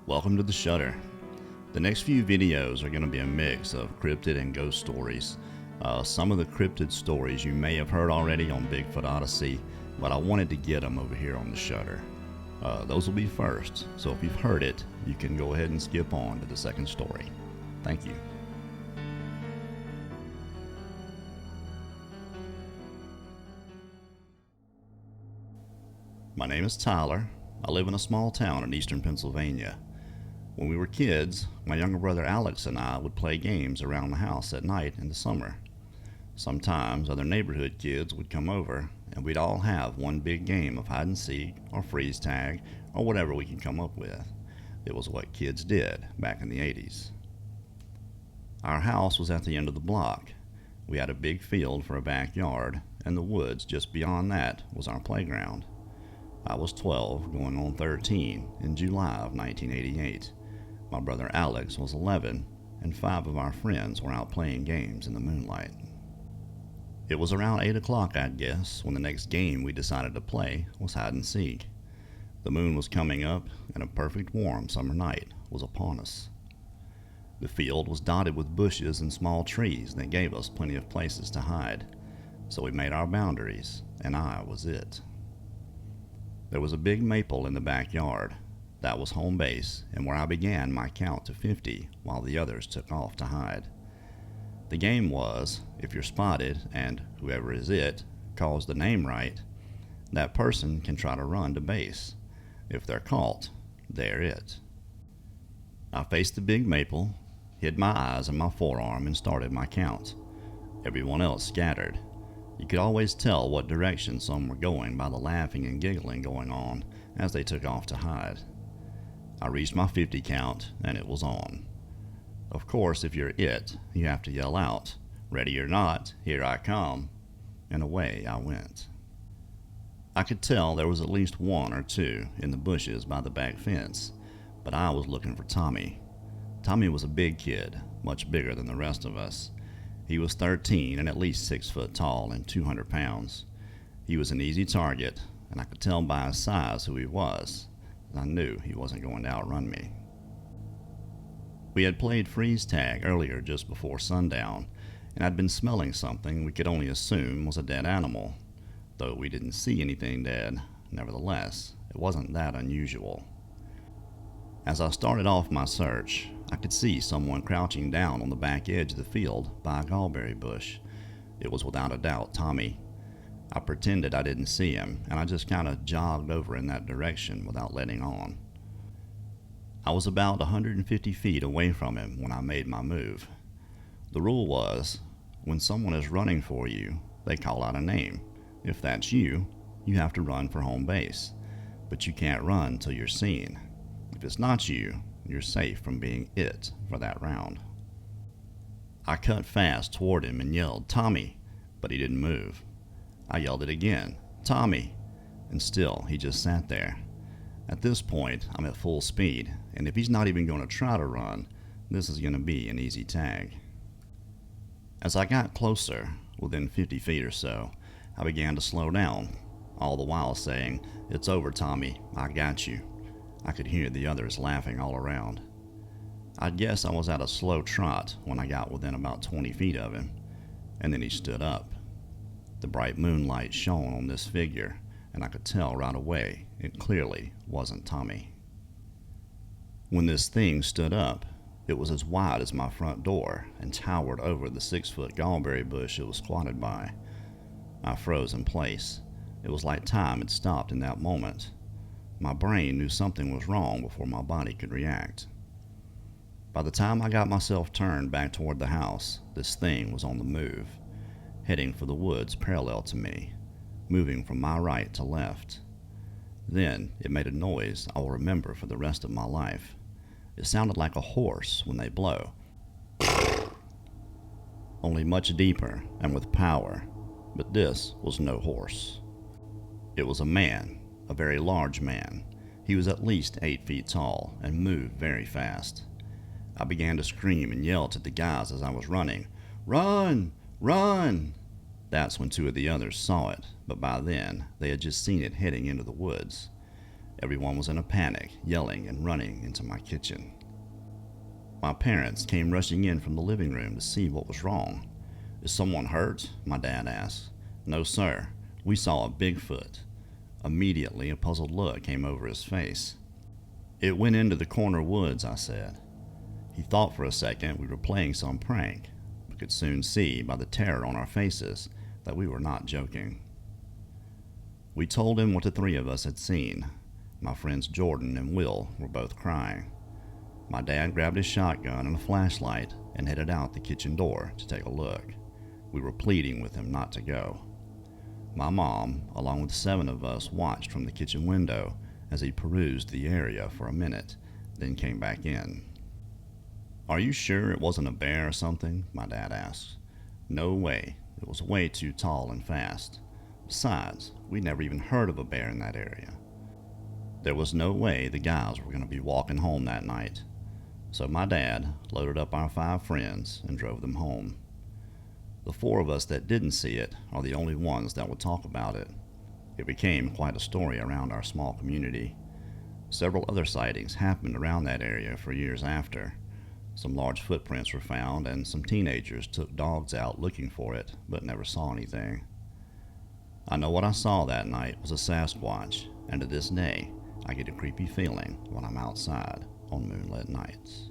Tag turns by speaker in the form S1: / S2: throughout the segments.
S1: Welcome to the Shudder. The next few videos are going to be a mix of cryptid and ghost stories. Some of the cryptid stories you may have heard already on Bigfoot Odyssey, but I wanted to get them over here on the Shudder. Those will be first, so if you've heard it, you can go ahead and skip on to the second story. Thank you. My name is Tyler. I live in a small town in eastern Pennsylvania. When we were kids, my younger brother Alex and I would play games around the house at night in the summer. Sometimes other neighborhood kids would come over, and we'd all have one big game of hide and seek or freeze tag or whatever we could come up with. It was what kids did back in the 80s. Our house was at the end of the block. We had a big field for a backyard, and the woods just beyond that was our playground. I was 12, going on 13, in July of 1988. My brother Alex was 11, and 5 of our friends were out playing games in the moonlight. It was around 8 o'clock, I'd guess, when the next game we decided to play was hide and seek. The moon was coming up, and a perfect warm summer night was upon us. The field was dotted with bushes and small trees that gave us plenty of places to hide, so we made our boundaries, and I was it. There was a big maple in the backyard. That was home base, and where I began my count to 50 while the others took off to hide. The game was, if you're spotted and whoever is it calls the name right, that person can try to run to base. If they're caught, they're it. I faced the big maple, hid my eyes in my forearm, and started my count. Everyone else scattered. You could always tell what direction some were going by the laughing and giggling going on as they took off to hide. I reached my 50 count, and it was on. Of course, if you're it, you have to yell out, "Ready or not, here I come," and away I went. I could tell there was at least 1 or 2 in the bushes by the back fence, but I was looking for Tommy. Tommy was a big kid, much bigger than the rest of us. He was 13 and at least 6 foot tall and 200 pounds. He was an easy target, and I could tell by his size who he was. I knew he wasn't going to outrun me. We had played freeze tag earlier just before sundown, and I'd been smelling something we could only assume was a dead animal. Though we didn't see anything dead, nevertheless, it wasn't that unusual. As I started off my search, I could see someone crouching down on the back edge of the field by a gallberry bush. It was without a doubt Tommy. I pretended I didn't see him, and I just kind of jogged over in that direction without letting on. I was about 150 feet away from him when I made my move. The rule was, when someone is running for you, they call out a name. If that's you, you have to run for home base, but you can't run till you're seen. If it's not you, you're safe from being it for that round. I cut fast toward him and yelled, "Tommy," but he didn't move. I yelled it again, "Tommy," and still he just sat there. At this point, I'm at full speed, and if he's not even going to try to run, this is going to be an easy tag. As I got closer, within 50 feet or so, I began to slow down, all the while saying, "It's over, Tommy, I got you." I could hear the others laughing all around. I'd guess I was at a slow trot when I got within about 20 feet of him, and then he stood up. The bright moonlight shone on this figure, and I could tell right away it clearly wasn't Tommy. When this thing stood up, it was as wide as my front door and towered over the 6-foot gallberry bush it was squatted by. I froze in place. It was like time had stopped in that moment. My brain knew something was wrong before my body could react. By the time I got myself turned back toward the house, this thing was on the move, heading for the woods parallel to me, moving from my right to left. Then it made a noise I will remember for the rest of my life. It sounded like a horse when they blow, only much deeper and with power, but this was no horse. It was a man. A very large man. He was at least 8 feet tall and moved very fast. I began to scream and yell to the guys as I was running, "Run! Run!" That's when 2 of the others saw it, but by then they had just seen it heading into the woods. Everyone was in a panic, yelling and running into my kitchen. My parents came rushing in from the living room to see what was wrong. "Is someone hurt?" my dad asked. "No, sir. We saw a Bigfoot." Immediately, a puzzled look came over his face. "It went into the corner woods," I said. He thought for a second we were playing some prank, but could soon see by the terror on our faces that we were not joking. We told him what the three of us had seen. My friends Jordan and Will were both crying. My dad grabbed his shotgun and a flashlight and headed out the kitchen door to take a look. We were pleading with him not to go. My mom, along with 7 of us, watched from the kitchen window as he perused the area for a minute, then came back in. "Are you sure it wasn't a bear or something?" my dad asked. "No way. It was way too tall and fast. Besides, we'd never even heard of a bear in that area." There was no way the guys were going to be walking home that night. So my dad loaded up our 5 friends and drove them home. The 4 of us that didn't see it are the only ones that would talk about it. It became quite a story around our small community. Several other sightings happened around that area for years after. Some large footprints were found, and some teenagers took dogs out looking for it, but never saw anything. I know what I saw that night was a Sasquatch, and to this day, I get a creepy feeling when I'm outside on moonlit nights.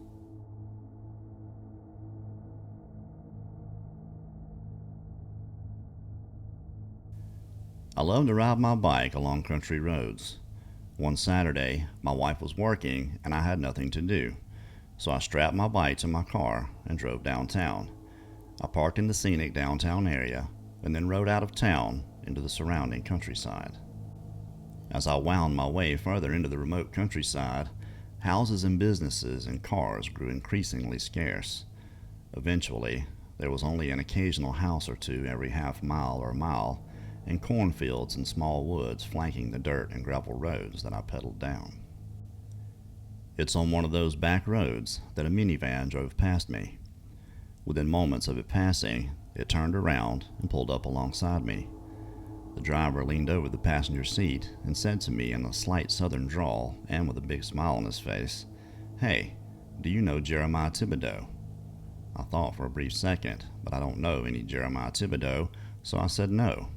S1: I love to ride my bike along country roads. One Saturday, my wife was working and I had nothing to do, so I strapped my bike to my car and drove downtown. I parked in the scenic downtown area and then rode out of town into the surrounding countryside. As I wound my way further into the remote countryside, houses and businesses and cars grew increasingly scarce. Eventually, there was only an occasional house or two every half mile or mile, and cornfields and small woods flanking the dirt and gravel roads that I pedaled down. It's on one of those back roads that a minivan drove past me. Within moments of it passing, it turned around and pulled up alongside me. The driver leaned over the passenger seat and said to me in a slight southern drawl and with a big smile on his face, "Hey, do you know Jeremiah Tibedoux?" I thought for a brief second, but I don't know any Jeremiah Tibedoux, so I said no.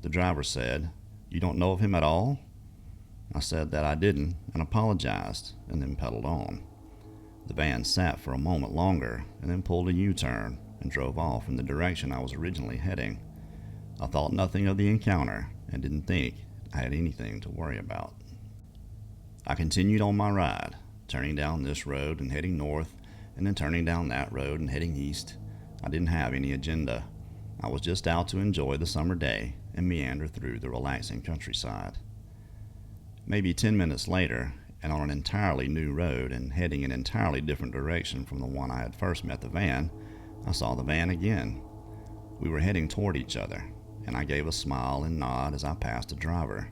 S1: The driver said, "You don't know of him at all?" I said that I didn't and apologized, and then pedaled on. The van sat for a moment longer and then pulled a U-turn and drove off in the direction I was originally heading. I thought nothing of the encounter and didn't think I had anything to worry about. I continued on my ride, turning down this road and heading north, and then turning down that road and heading east. I didn't have any agenda. I was just out to enjoy the summer day and meander through the relaxing countryside. Maybe 10 minutes later, and on an entirely new road and heading in an entirely different direction from the one I had first met the van, I saw the van again. We were heading toward each other, and I gave a smile and nod as I passed the driver.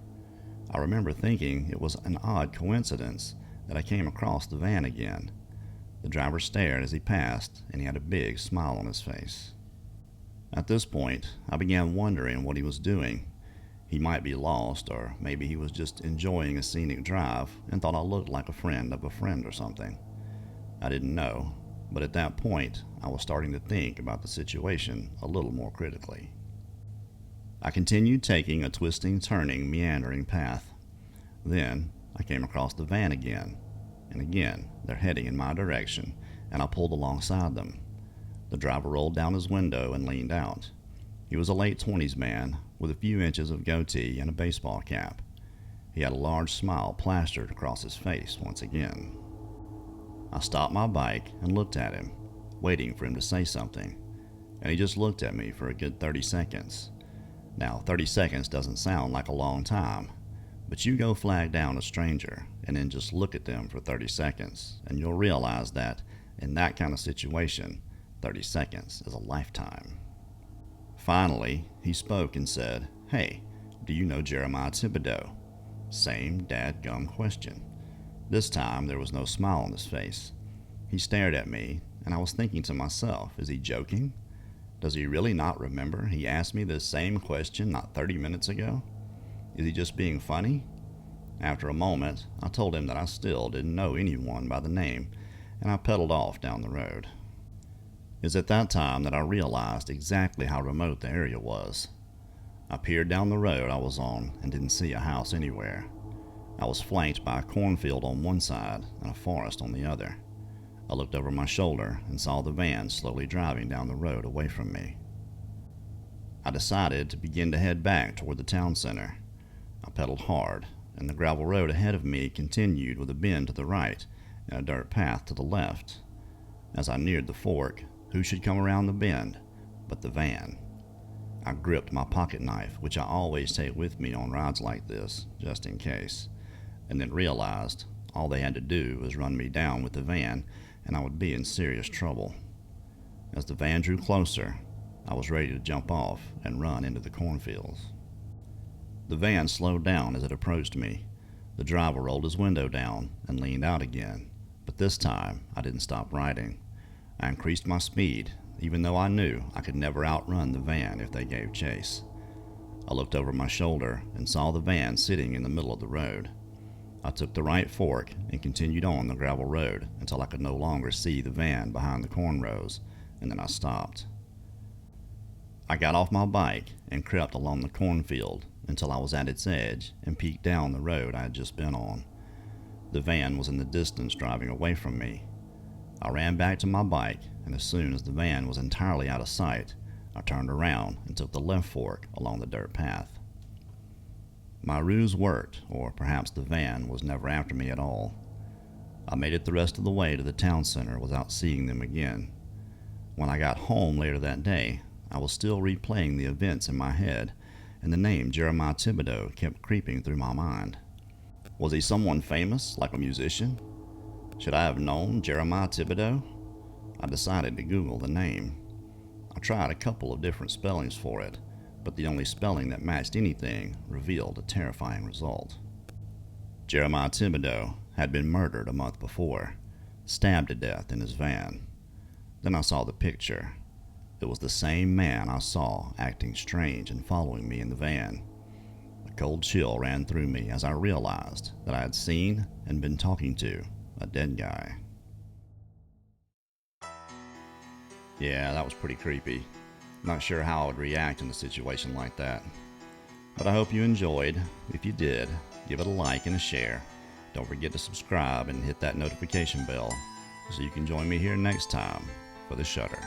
S1: I remember thinking it was an odd coincidence that I came across the van again. The driver stared as he passed, and he had a big smile on his face. At this point, I began wondering what he was doing. He might be lost, or maybe he was just enjoying a scenic drive and thought I looked like a friend of a friend or something. I didn't know, but at that point, I was starting to think about the situation a little more critically. I continued taking a twisting, turning, meandering path. Then, I came across the van again, and again, they're heading in my direction, and I pulled alongside them. The driver rolled down his window and leaned out. He was a late 20s man with a few inches of goatee and a baseball cap. He had a large smile plastered across his face once again. I stopped my bike and looked at him, waiting for him to say something, and he just looked at me for a good 30 seconds. Now, 30 seconds doesn't sound like a long time, but you go flag down a stranger and then just look at them for 30 seconds, and you'll realize that, in that kind of situation, 30 seconds is a lifetime. Finally, he spoke and said, "Hey, do you know Jeremiah Tibedoux?" Same dadgum question. This time, there was no smile on his face. He stared at me, and I was thinking to myself, is he joking? Does he really not remember he asked me this same question not 30 minutes ago? Is he just being funny? After a moment, I told him that I still didn't know anyone by the name, and I pedaled off down the road. It was at that time that I realized exactly how remote the area was. I peered down the road I was on and didn't see a house anywhere. I was flanked by a cornfield on one side and a forest on the other. I looked over my shoulder and saw the van slowly driving down the road away from me. I decided to begin to head back toward the town center. I pedaled hard, and the gravel road ahead of me continued with a bend to the right and a dirt path to the left. As I neared the fork, who should come around the bend but the van? I gripped my pocket knife, which I always take with me on rides like this, just in case, and then realized all they had to do was run me down with the van and I would be in serious trouble. As the van drew closer, I was ready to jump off and run into the cornfields. The van slowed down as it approached me. The driver rolled his window down and leaned out again, but this time I didn't stop riding. I increased my speed, even though I knew I could never outrun the van if they gave chase. I looked over my shoulder and saw the van sitting in the middle of the road. I took the right fork and continued on the gravel road until I could no longer see the van behind the corn rows, and then I stopped. I got off my bike and crept along the cornfield until I was at its edge and peeked down the road I had just been on. The van was in the distance driving away from me. I ran back to my bike, and as soon as the van was entirely out of sight, I turned around and took the left fork along the dirt path. My ruse worked, or perhaps the van was never after me at all. I made it the rest of the way to the town center without seeing them again. When I got home later that day, I was still replaying the events in my head, and the name Jeremiah Tibedoux kept creeping through my mind. Was he someone famous, like a musician? Should I have known Jeremiah Tibedoux? I decided to Google the name. I tried a couple of different spellings for it, but the only spelling that matched anything revealed a terrifying result. Jeremiah Tibedoux had been murdered a month before, stabbed to death in his van. Then I saw the picture. It was the same man I saw acting strange and following me in the van. A cold chill ran through me as I realized that I had seen and been talking to a dead guy. Yeah, that was pretty creepy. Not sure how I would react in a situation like that. But I hope you enjoyed. If you did, give it a like and a share. Don't forget to subscribe and hit that notification bell so you can join me here next time for the Shudder.